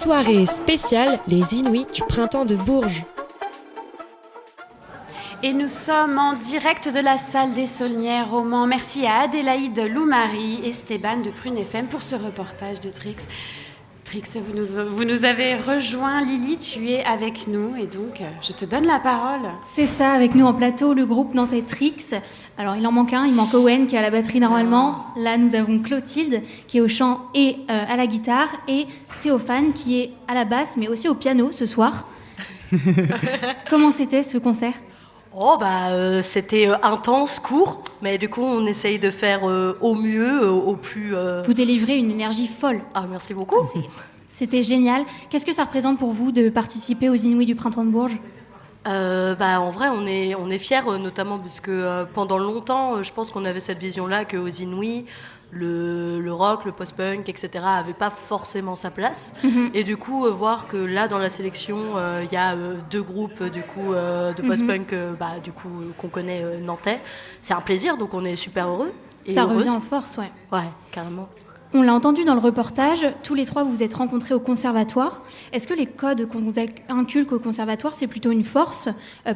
Soirée spéciale, les Inouïs du printemps de Bourges. Et nous sommes en direct de la salle des Saulnières au Mans. Merci à Adélaïde Lou-Marie et Esteban de Prune FM pour ce reportage de Trix. Trix, vous nous avez rejoint. Lily, tu es avec nous et donc je te donne la parole. C'est ça, avec nous en plateau, le groupe nantais Trix. Alors il en manque un, il manque Owen qui est à la batterie normalement. Là nous avons Clotilde qui est au chant et à la guitare et Théophane qui est à la basse mais aussi au piano ce soir. Comment c'était ce concert ? C'était intense, court, mais du coup on essaye de faire au mieux, au plus... Vous délivrez une énergie folle. Ah, merci beaucoup. C'était génial. Qu'est-ce que ça représente pour vous de participer aux Inouïs du printemps de Bourges ? En vrai, on est fiers, notamment parce que pendant longtemps, je pense qu'on avait cette vision-là qu'aux Inouïs, le rock, le post-punk, etc. n'avait pas forcément sa place. Et du coup, voir que là, dans la sélection, il y a deux groupes de post-punk qu'on connaît nantais, c'est un plaisir, donc on est super heureux. Et ça heureuse. revient en force, ouais. Ouais, carrément. On l'a entendu dans le reportage, tous les trois vous vous êtes rencontrés au conservatoire. Est-ce que les codes qu'on vous inculque au conservatoire, c'est plutôt une force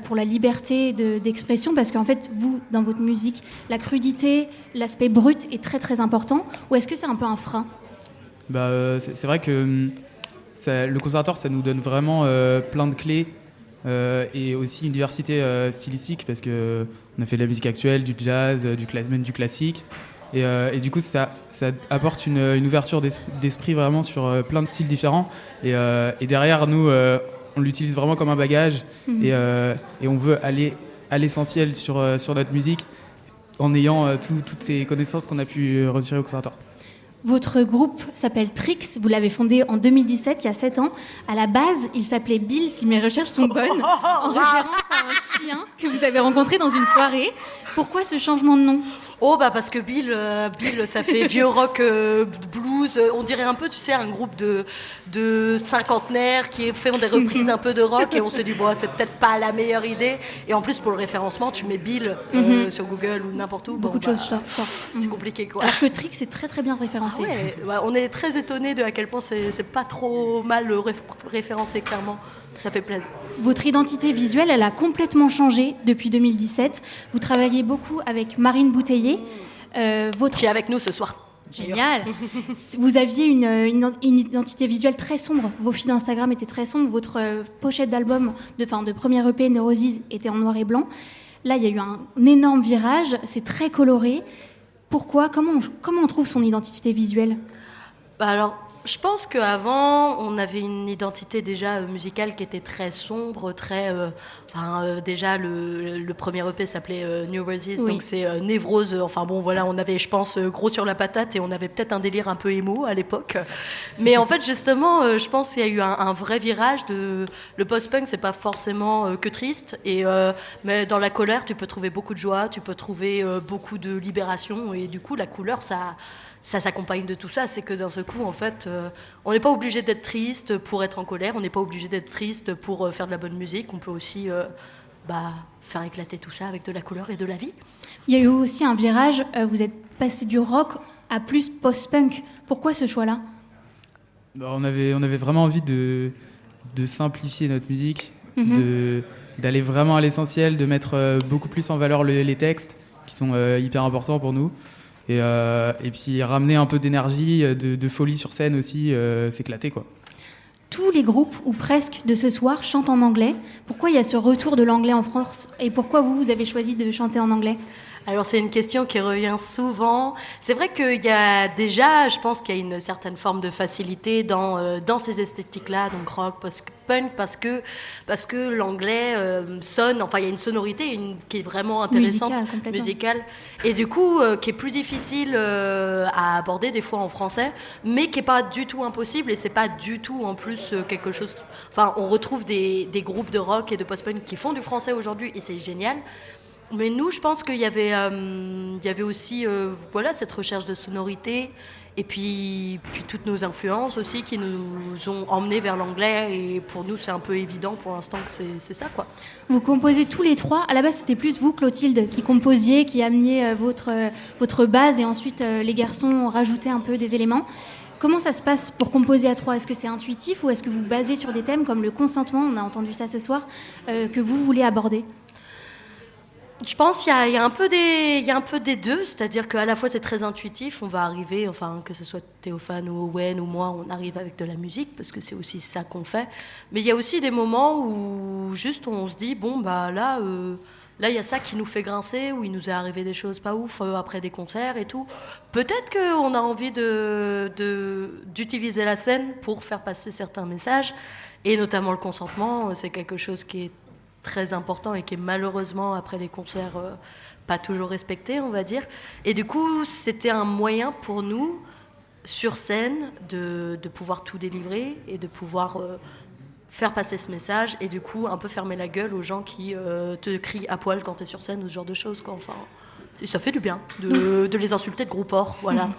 pour la liberté d'expression ? Parce qu'en fait, vous, dans votre musique, la l'aspect brut est très très important. Ou est-ce que c'est un peu un frein ? C'est vrai que le conservatoire, ça nous donne vraiment plein de clés et aussi une diversité stylistique parce qu'on a fait de la musique actuelle, du jazz, même du classique. Et du coup, ça apporte une ouverture d'esprit vraiment sur plein de styles différents. Et derrière, nous, on l'utilise vraiment comme un bagage. Et on veut aller à l'essentiel sur notre musique en ayant toutes ces connaissances qu'on a pu retirer au conservatoire. Votre groupe s'appelle Trix, vous l'avez fondé en 2017, il y a 7 ans. À la base, il s'appelait Bill, si mes recherches sont bonnes, en référence à un chien que vous avez rencontré dans une soirée. Pourquoi ce changement de nom ? Parce que Bill, ça fait vieux rock, blues. On dirait un peu, tu sais, un groupe de cinquantenaires qui font des reprises un peu de rock. Et on se dit, c'est peut-être pas la meilleure idée. Et en plus, pour le référencement, tu mets Bill sur Google ou n'importe où. Beaucoup de choses sortent. C'est compliqué, quoi. Alors que Trix est très très bien référencé. On est très étonnés de à quel point c'est pas trop mal référencé, clairement. Ça fait plaisir. Votre identité visuelle, elle a complètement changé depuis 2017. Vous travaillez beaucoup avec Marine Bouteiller. Qui est avec nous ce soir. Génial. Vous aviez une identité visuelle très sombre. Vos feeds d'Instagram étaient très sombres. Votre pochette d'album, de premier EP, Neurosis, était en noir et blanc. Là, il y a eu un énorme virage. C'est très coloré. Pourquoi ? Comment on trouve son identité visuelle ? Je pense qu'avant, on avait une identité déjà musicale qui était très sombre, déjà le premier EP s'appelait Neurosis, donc c'est névrose. On avait, je pense, gros sur la patate et on avait peut-être un délire un peu émo à l'époque. Mais en fait, justement, je pense qu'il y a eu un vrai virage. Le post-punk, c'est pas forcément que triste, mais dans la colère, tu peux trouver beaucoup de joie, tu peux trouver beaucoup de libération, et du coup, la couleur, ça s'accompagne de tout ça. C'est que d'un seul coup, en fait, on n'est pas obligé d'être triste pour être en colère, on n'est pas obligé d'être triste pour faire de la bonne musique, on peut aussi faire éclater tout ça avec de la couleur et de la vie. Il y a eu aussi un virage, vous êtes passé du rock à plus post-punk. Pourquoi ce choix-là ? On avait vraiment envie de simplifier notre musique, d'aller vraiment à l'essentiel, de mettre beaucoup plus en valeur les textes qui sont hyper importants pour nous. Et puis ramener un peu d'énergie, de folie sur scène aussi, s'éclater, quoi. Tous les groupes, ou presque, de ce soir chantent en anglais. Pourquoi il y a ce retour de l'anglais en France ? Et pourquoi vous avez choisi de chanter en anglais ? Alors c'est une question qui revient souvent. C'est vrai qu'il y a déjà, je pense qu'il y a une certaine forme de facilité dans ces esthétiques-là, donc rock, post-punk, parce que l'anglais sonne, il y a une sonorité qui est vraiment intéressante, musicale, et du coup qui est plus difficile à aborder des fois en français, mais qui est pas du tout impossible, et c'est pas du tout en plus quelque chose. On retrouve des groupes de rock et de post-punk qui font du français aujourd'hui, et c'est génial. Mais nous, je pense qu'il y avait aussi cette recherche de sonorité et puis toutes nos influences aussi qui nous ont emmenés vers l'anglais, et pour nous, c'est un peu évident pour l'instant que c'est ça, quoi. Vous composez tous les trois. À la base, c'était plus vous, Clotilde, qui composiez, qui ameniez votre base, et ensuite les garçons ont rajouté un peu des éléments. Comment ça se passe pour composer à 3 ? Est-ce que c'est intuitif ou est-ce que vous basez sur des thèmes comme le consentement, on a entendu ça ce soir, que vous voulez aborder ? Je pense qu'il y a un peu des deux, c'est-à-dire qu'à la fois c'est très intuitif, on va arriver, enfin que ce soit Théophane ou Owen ou moi, on arrive avec de la musique parce que c'est aussi ça qu'on fait. Mais il y a aussi des moments où juste on se dit bon bah là il y a ça qui nous fait grincer, où il nous est arrivé des choses pas ouf après des concerts et tout. Peut-être qu'on a envie d'utiliser la scène pour faire passer certains messages et notamment le consentement, c'est quelque chose qui est très important et qui est malheureusement après les concerts pas toujours respecté, on va dire. Et du coup, c'était un moyen pour nous sur scène de pouvoir tout délivrer et de pouvoir faire passer ce message et du coup un peu fermer la gueule aux gens qui te crient à poil quand t'es sur scène ou ce genre de choses, quoi. Enfin, et ça fait du bien de les insulter de gros porc, voilà.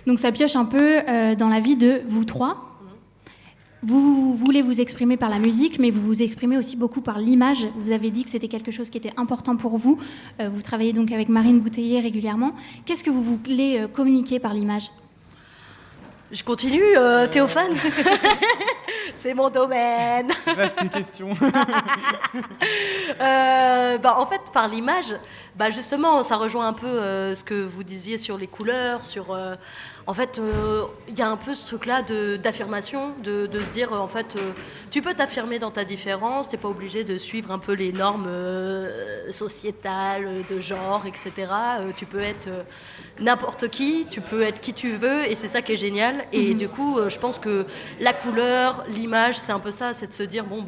Donc ça pioche un peu dans la vie de vous trois. Vous voulez vous exprimer par la musique, mais vous vous exprimez aussi beaucoup par l'image. Vous avez dit que c'était quelque chose qui était important pour vous. Vous travaillez donc avec Marine Bouteiller régulièrement. Qu'est-ce que vous voulez communiquer par l'image ? Je continue, Théophane. C'est mon domaine. Vaste question. En fait, par l'image, justement, ça rejoint un peu ce que vous disiez sur les couleurs, sur... en fait, il y a un peu ce truc-là d'affirmation, de se dire, en fait, tu peux t'affirmer dans ta différence, t'es pas obligé de suivre un peu les normes sociétales, de genre, etc. Tu peux être n'importe qui, tu peux être qui tu veux, et c'est ça qui est génial. Et du coup, je pense que la couleur, l'image, c'est un peu ça, c'est de se dire, bon,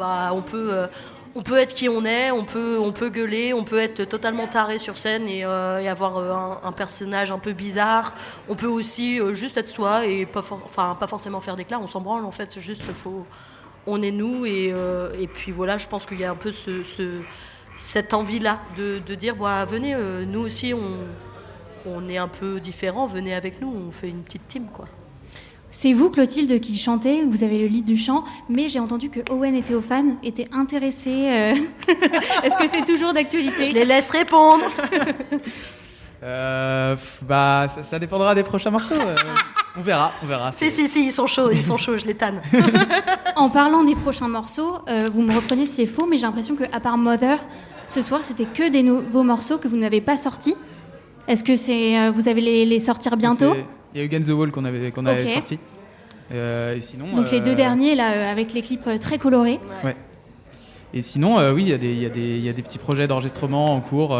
on peut être qui on est, on peut gueuler, on peut être totalement taré sur scène et avoir un personnage un peu bizarre. On peut aussi juste être soi et pas forcément faire d'éclat, on s'en branle en fait, juste on est nous et puis voilà, je pense qu'il y a un peu cette envie-là de dire, venez, nous aussi on est un peu différents, venez avec nous, on fait une petite team, quoi. C'est vous, Clotilde, qui chantez, vous avez le lead du chant, mais j'ai entendu que Owen et Théophane étaient intéressés. Est-ce que c'est toujours d'actualité ? Je les laisse répondre. Ça dépendra des prochains morceaux. On verra. Si, ils sont chauds, je les tanne. En parlant des prochains morceaux, vous me reprenez si c'est faux, mais j'ai l'impression qu'à part Mother, ce soir, c'était que des nouveaux morceaux que vous n'avez pas sortis. Est-ce que vous allez les sortir bientôt ? Il y a eu Against the Wall qu'on avait sorti. Et sinon, donc les deux derniers, là, avec les clips très colorés. Ouais. Et sinon, oui, il y a des petits projets d'enregistrement en cours,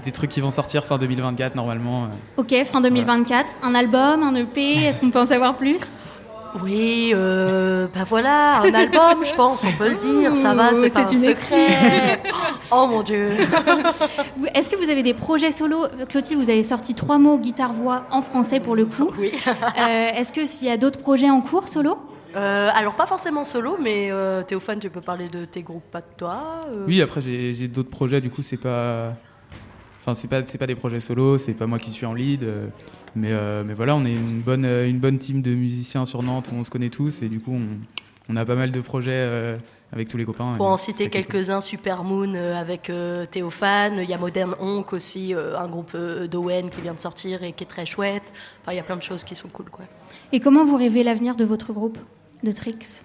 des trucs qui vont sortir fin 2024 normalement. Ok, fin 2024, un album, un EP, est-ce qu'on peut en savoir plus ? Oui, voilà, un album, je pense, on peut le dire, ça va, c'est pas un secret. Oh mon Dieu. Est-ce que vous avez des projets solo ? Clotilde, vous avez sorti 3 mots guitare-voix en français pour le coup. Oui. Est-ce qu'il y a d'autres projets en cours solo ? Alors pas forcément solo, mais Théophane, tu peux parler de tes groupes, pas de toi. Oui, après j'ai d'autres projets, du coup c'est pas des projets solo, c'est pas moi qui suis en lead, mais voilà, on est une bonne team de musiciens sur Nantes, on se connaît tous et du coup on a pas mal de projets avec tous les copains. Pour en citer quelques-uns, Super Moon avec Théophane, il y a Modern Honk aussi, un groupe d'Owen qui vient de sortir et qui est très chouette. Enfin, il y a plein de choses qui sont cool, quoi. Et comment vous rêvez l'avenir de votre groupe, de Trix ?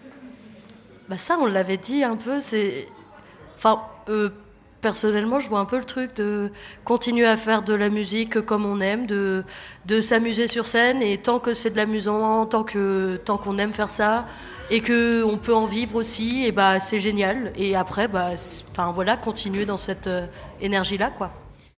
Ça, on l'avait dit un peu, personnellement, je vois un peu le truc de continuer à faire de la musique comme on aime, de s'amuser sur scène, et tant que c'est de l'amusant, tant qu'on aime faire ça, et qu'on peut en vivre aussi, et c'est génial. Et après, continuer dans cette énergie-là, quoi.